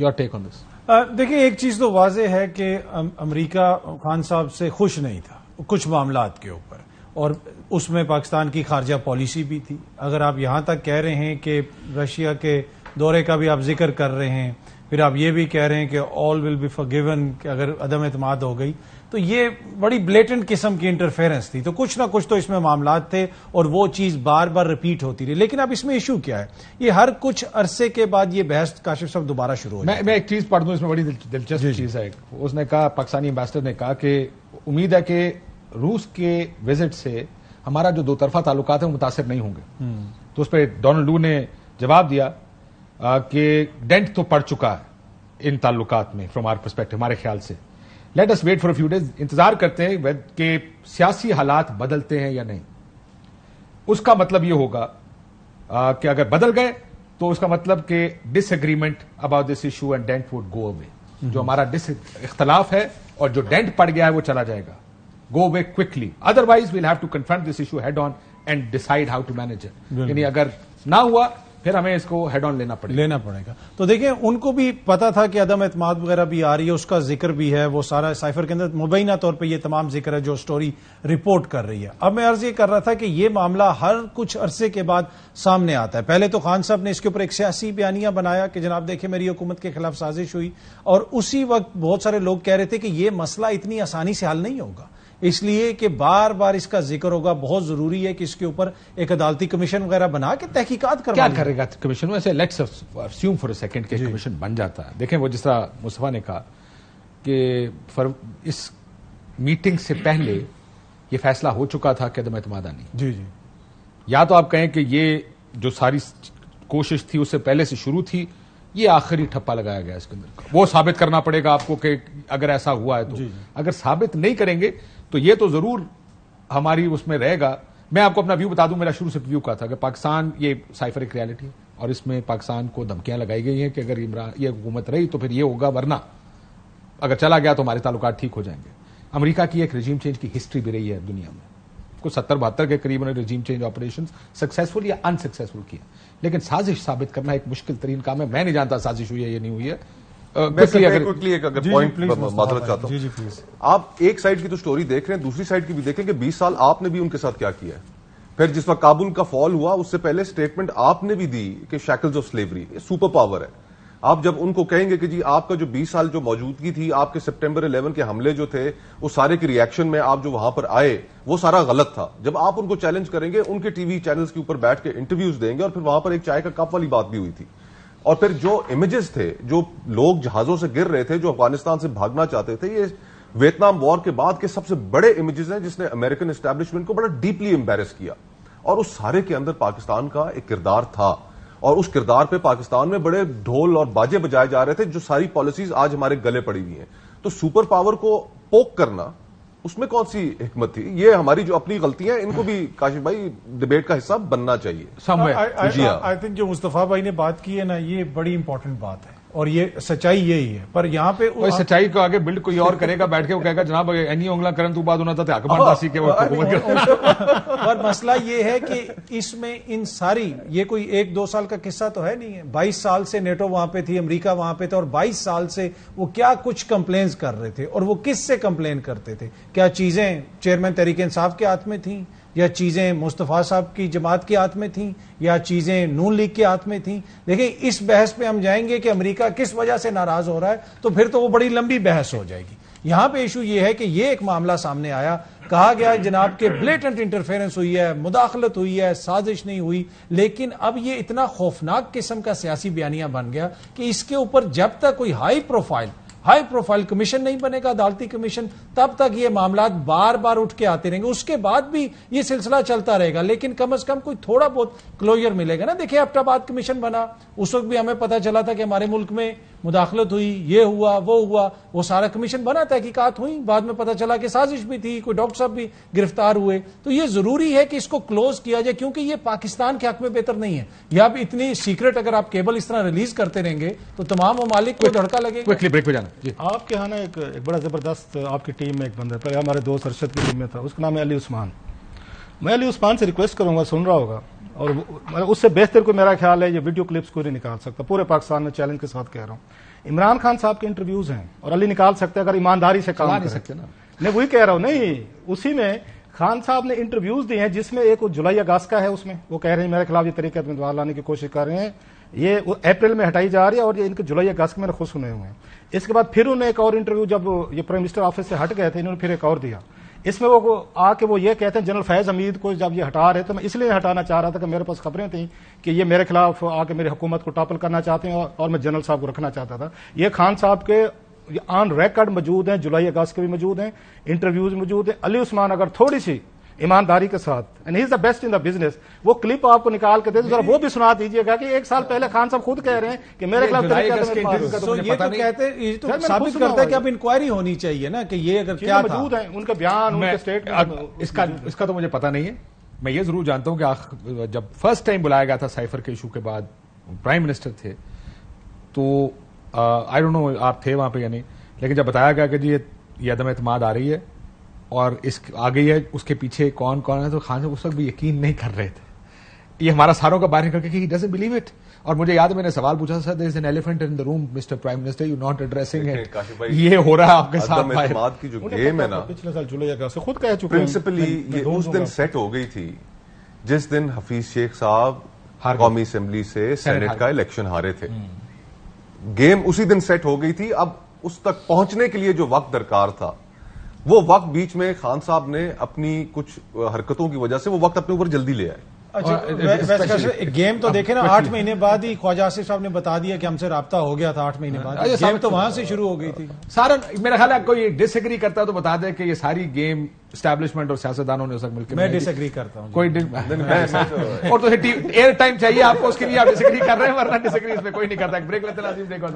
Your take on this? دیکھیں ایک چیز تو واضح ہے کہ امریکہ خان صاحب سے خوش نہیں تھا کچھ معاملات کے اوپر، اور اس میں پاکستان کی خارجہ پالیسی بھی تھی. اگر آپ یہاں تک کہہ رہے ہیں کہ رشیا کے دورے کا بھی آپ ذکر کر رہے ہیں، پھر آپ یہ بھی کہہ رہے ہیں کہ آل ول بی فارگیون کہ اگر عدم اعتماد ہو گئی، تو یہ بڑی بلیٹنٹ قسم کی انٹرفیرنس تھی. تو کچھ نہ کچھ تو اس میں معاملات تھے اور وہ چیز بار بار ریپیٹ ہوتی رہی. لیکن اب اس میں ایشو کیا ہے؟ یہ ہر کچھ عرصے کے بعد یہ بحث کاشف صاحب دوبارہ شروع ہو میں ایک چیز پڑھ دوں، اس میں بڑی دلچسپ چیز ہے. اس نے کہا، پاکستانی ایمبیسڈر نے کہا کہ امید ہے کہ روس کے وزٹ سے ہمارا جو دو طرفہ تعلقات ہیں وہ متاثر نہیں ہوں گے. تو اس پہ ڈونلڈ لو نے جواب دیا کہ ڈینٹ تو پڑ چکا ہے ان تعلقات میں فرام آر پرسپیکٹو، ہمارے خیال سے. Let us wait for a few days, انتظار کرتے ہیں کہ سیاسی حالات بدلتے ہیں یا نہیں. اس کا مطلب یہ ہوگا کہ اگر بدل گئے تو اس کا مطلب کہ disagreement about this issue and then it would go away. جو ہمارا اختلاف ہے اور جو ڈینٹ پڑ گیا ہے وہ چلا جائے گا. Go away quickly, otherwise we'll have to confront this issue head on and decide how to manage it. یعنی اگر نہ ہوا پھر ہمیں اس کو ہیڈ آن لینا پڑے گا. تو دیکھیں ان کو بھی پتا تھا کہ عدم اعتماد وغیرہ بھی آ رہی ہے، اس کا ذکر بھی ہے، وہ سارا سائفر کے اندر مبینہ طور پہ یہ تمام ذکر ہے جو سٹوری رپورٹ کر رہی ہے. اب میں عرض یہ کر رہا تھا کہ یہ معاملہ ہر کچھ عرصے کے بعد سامنے آتا ہے. پہلے تو خان صاحب نے اس کے اوپر ایک سیاسی بیانیہ بنایا کہ جناب دیکھیں میری حکومت کے خلاف سازش ہوئی، اور اسی وقت بہت سارے لوگ کہہ رہے تھے کہ یہ مسئلہ اتنی آسانی سے حل نہیں ہوگا، اس لیے کہ بار بار اس کا ذکر ہوگا. بہت ضروری ہے کہ اس کے اوپر ایک عدالتی کمیشن وغیرہ بنا کے تحقیقات کروا. کیا کرے گا کمیشن؟ ویسے let's assume for a second کہ کمیشن بن جاتا ہے. دیکھیں وہ جس طرح مصطفیٰ نے کہا کہ اس میٹنگ سے پہلے یہ فیصلہ ہو چکا تھا کہ عدم اعتماد آنی. جی یا تو آپ کہیں کہ یہ جو ساری کوشش تھی اس سے پہلے سے شروع تھی، یہ آخری ٹھپا لگایا گیا اس کے اندر. وہ ثابت کرنا پڑے گا آپ کو کہ اگر ایسا ہوا ہے تو. اگر ثابت نہیں کریں گے تو یہ تو ضرور ہماری اس میں رہے گا. میں آپ کو اپنا ویو بتا دوں، میرا شروع سے ویو کا تھا کہ پاکستان یہ سائفر ایک ریالٹی ہے، اور اس میں پاکستان کو دھمکیاں لگائی گئی ہیں کہ اگر یہ حکومت رہی تو پھر یہ ہوگا، ورنہ اگر چلا گیا تو ہمارے تعلقات ٹھیک ہو جائیں گے. امریکہ کی ایک رجیم چینج کی ہسٹری بھی رہی ہے دنیا میں، کچھ 70-72 کے قریب انہوں نے رجیم چینج آپریشن سکسیسفل یا ان سکسیسفل کیا. لیکن سازش ثابت کرنا ایک مشکل ترین کام ہے. میں نہیں جانتا سازش ہوئی ہے یا نہیں ہوئی ہے. اگر پوائنٹ معذرت چاہتا ہوں. آپ ایک سائڈ کی تو سٹوری دیکھ رہے ہیں، دوسری سائڈ کی بھی دیکھیں کہ 20 سال آپ نے بھی ان کے ساتھ کیا کیا ہے. پھر جس وقت کابل کا فال ہوا اس سے پہلے سٹیٹمنٹ آپ نے بھی دی کہ shackles of slavery super power ہے. آپ جب ان کو کہیں گے کہ جی آپ کا جو 20 سال جو موجودگی تھی، آپ کے سپٹمبر 11 کے حملے جو تھے اس سارے کے ریئیکشن میں آپ جو وہاں پر آئے وہ سارا غلط تھا، جب آپ ان کو چیلنج کریں گے، ان کے ٹی وی چینلز کے اوپر بیٹھ کے انٹرویوز دیں گے، اور پھر وہاں پر ایک چائے کا کپ والی بات بھی ہوئی تھی. اور پھر جو امیجز تھے، جو لوگ جہازوں سے گر رہے تھے، جو افغانستان سے بھاگنا چاہتے تھے، یہ ویتنام وار کے بعد کے سب سے بڑے امیجز ہیں جس نے امریکن اسٹیبلشمنٹ کو بڑا ڈیپلی امبیرس کیا. اور اس سارے کے اندر پاکستان کا ایک کردار تھا، اور اس کردار پہ پاکستان میں بڑے ڈھول اور باجے بجائے جا رہے تھے، جو ساری پالیسیز آج ہمارے گلے پڑی ہوئی ہیں. تو سپر پاور کو پوک کرنا، اس میں کون سی حکمت تھی؟ یہ ہماری جو اپنی غلطیاں ہیں ان کو بھی کاشف بھائی ڈیبیٹ کا حصہ بننا چاہیے. آئی تھنک جو مصطفیٰ بھائی نے بات کی ہے نا، یہ بڑی امپورٹنٹ بات ہے، اور یہ سچائی یہی ہے. پر یہاں پہ سچائی کو آگے بلڈ کوئی اور کرے گا بیٹھ کے، وہ کہے گا جناب اینی انگلا کرن تو بعد ہونا تھا حکمران داسی کے پر مسئلہ یہ ہے کہ اس میں ان ساری، یہ کوئی 1-2 سال کا قصہ تو ہے نہیں ہے. 22 سال سے نیٹو وہاں پہ تھی، امریکہ وہاں پہ تھا، اور 22 سال سے وہ کیا کچھ کمپلینز کر رہے تھے. اور وہ کس سے کمپلین کرتے تھے؟ کیا چیزیں چیئرمین تحریک انصاف کے ہاتھ میں تھیں، یا چیزیں مصطفیٰ صاحب کی جماعت کے ہاتھ میں تھیں، یا چیزیں نون لیگ کے ہاتھ میں تھیں؟ دیکھیں اس بحث پہ ہم جائیں گے کہ امریکہ کس وجہ سے ناراض ہو رہا ہے تو پھر تو وہ بڑی لمبی بحث ہو جائے گی. یہاں پہ ایشو یہ ہے کہ یہ ایک معاملہ سامنے آیا، کہا گیا جناب کہ بلیٹنٹ انٹرفیرنس ہوئی ہے، مداخلت ہوئی ہے، سازش نہیں ہوئی. لیکن اب یہ اتنا خوفناک قسم کا سیاسی بیانیہ بن گیا کہ اس کے اوپر جب تک کوئی ہائی پروفائل کمیشن نہیں بنے گا، عدالتی کمیشن، تب تک یہ معاملات بار بار اٹھ کے آتے رہیں گے. اس کے بعد بھی یہ سلسلہ چلتا رہے گا، لیکن کم از کم کوئی تھوڑا بہت کلوجر ملے گا نا. دیکھیں ایبٹ آباد کمیشن بنا، اس وقت بھی ہمیں پتا چلا تھا کہ ہمارے ملک میں مداخلت ہوئی، یہ ہوا وہ ہوا، وہ سارا کمیشن بنا، تحقیقات ہوئی، بعد میں پتا چلا کہ سازش بھی تھی، کوئی ڈاکٹر صاحب بھی گرفتار ہوئے. تو یہ ضروری ہے کہ اس کو کلوز کیا جائے، کیونکہ یہ پاکستان کے حق میں بہتر نہیں ہے. یا اب اتنی سیکرٹ اگر آپ کیبل اس طرح ریلیز کرتے رہیں گے تو تمام ممالک کو دھڑکا لگے گا. آپ کے ہاں نا ایک بڑا زبردست آپ کی ٹیم میں ایک بندہ پہلے ہمارے دوست ارشد کی ٹیم میں تھا، اس کا نام ہے علی عثمان. میں علی عثمان سے ریکویسٹ کروں گا، سن رہا ہوگا، اور اس سے بہتر کو میرا خیال ہے یہ ویڈیو کلپس کو نہیں نکال سکتا. پورے پاکستان میں چیلنج کے ساتھ کہہ رہا ہوں. عمران خان صاحب کے انٹرویوز ہیں اور علی نکال سکتے ہیں اگر ایمانداری سے کام نہیں سکتے نا. میں وہی کہہ رہا ہوں. نہیں, اسی میں خان صاحب نے انٹرویوز دیے ہیں جس میں ایک جولائی اگست کا ہے, اس میں وہ کہہ رہے ہیں میرے خلاف یہ طریقہ امیدوار لانے کی کوشش کر رہے ہیں, یہ اپریل میں ہٹائی جا رہی ہے اور یہ ان کے جولائی اگست میں نے خود سنے ہوئے ہیں. اس کے بعد پھر انہوں نے ایک اور انٹرویو جب یہ پرائم منسٹر آفس سے ہٹ گئے تھے انہوں نے پھر ایک اور دیا. اس میں وہ آ کے وہ یہ کہتے ہیں جنرل فیض حمید کو جب یہ ہٹا رہے تو میں اس لیے ہٹانا چاہ رہا تھا کہ میرے پاس خبریں تھیں کہ یہ میرے خلاف آ کے میری حکومت کو ٹاپل کرنا چاہتے ہیں اور میں جنرل صاحب کو رکھنا چاہتا تھا. یہ خان صاحب کے آن ریکارڈ موجود ہیں, جولائی اگست کے بھی موجود ہیں, انٹرویوز موجود ہیں. علی عثمان اگر تھوڑی سی ایمانداری کے ساتھ, and he is the best in the business, وہ کلپ آپ کو نکال کے دے ذرا وہ بھی سنا دیجیے گا کہ ایک سال پہلے خان صاحب خود کہہ رہے ہیں کہ میرے خلاف یہ تو کہتے ہیں, یہ تو ثابت کرتا ہے کہ اب انکوائری ہونی چاہیے نا کہ یہ اگر کیا موجود ہیں ان کے بیان, ان کے اسٹیٹمنٹ. اس کا تو مجھے پتا نہیں ہے. میں یہ ضرور جانتا ہوں کہ جب فرسٹ ٹائم بلایا گیا تھا سائفر کے ایشو کے بعد پرائم منسٹر تھے تو آئی ڈونٹ نو آپ تھے وہاں پہ یا نہیں, لیکن جب بتایا گیا کہ جی یہ عدم اعتماد آ رہی ہے اور اس آ گئی ہے, اس کے پیچھے کون کون ہے, تو خان صاحب اس وقت بھی یقین نہیں کر رہے تھے. یہ ہمارا ساروں کا باہر نکل کے ہی ڈزنٹ بلیو اٹ. اور مجھے یاد ہے میں نے سوال پوچھا تھا, there is an elephant in the room mister prime minister, you not addressing it. یہ ہو رہا ہے آپ کے ساتھ. اعتماد کی جو گیم ہے نا پچھلے سال جولائی اگست سے خود کہہ چکے ہیں پرنسپلی یہ اس دن سیٹ ہو گئی تھی جس دن حفیظ شیخ صاحب قومی اسمبلی سے سینٹ کا الیکشن ہارے تھے. گیم اسی دن سیٹ ہو گئی تھی. اب اس تک پہنچنے کے لیے جو وقت درکار تھا وہ وقت بیچ میں خان صاحب نے اپنی کچھ حرکتوں کی وجہ سے وہ وقت اپنے اوپر جلدی لے آئے. گیم تو دیکھیں نا 8 مہینے بعد ہی خواجہ آصف صاحب نے بتا دیا کہ ہم سے رابطہ ہو گیا تھا 8 مہینے بعد. گیم تو وہاں سے شروع ہو گئی تھی. سارا میرا خیال ہے کوئی ڈس ایگری کرتا ہے تو بتا دے کہ یہ ساری گیم اسٹیبلشمنٹ اور سیاستدانوں نے اس وقت مل کے. میں ڈس ایگری کرتا ہوں. کوئی اور تو ایئر ٹائم چاہیے آپ کو, اس کے لیے آپ ڈس ایگری کر رہے ہیں, ورنہ ڈس ایگری اس میں کوئی نہیں کرتا. بریک لیتے ہیں.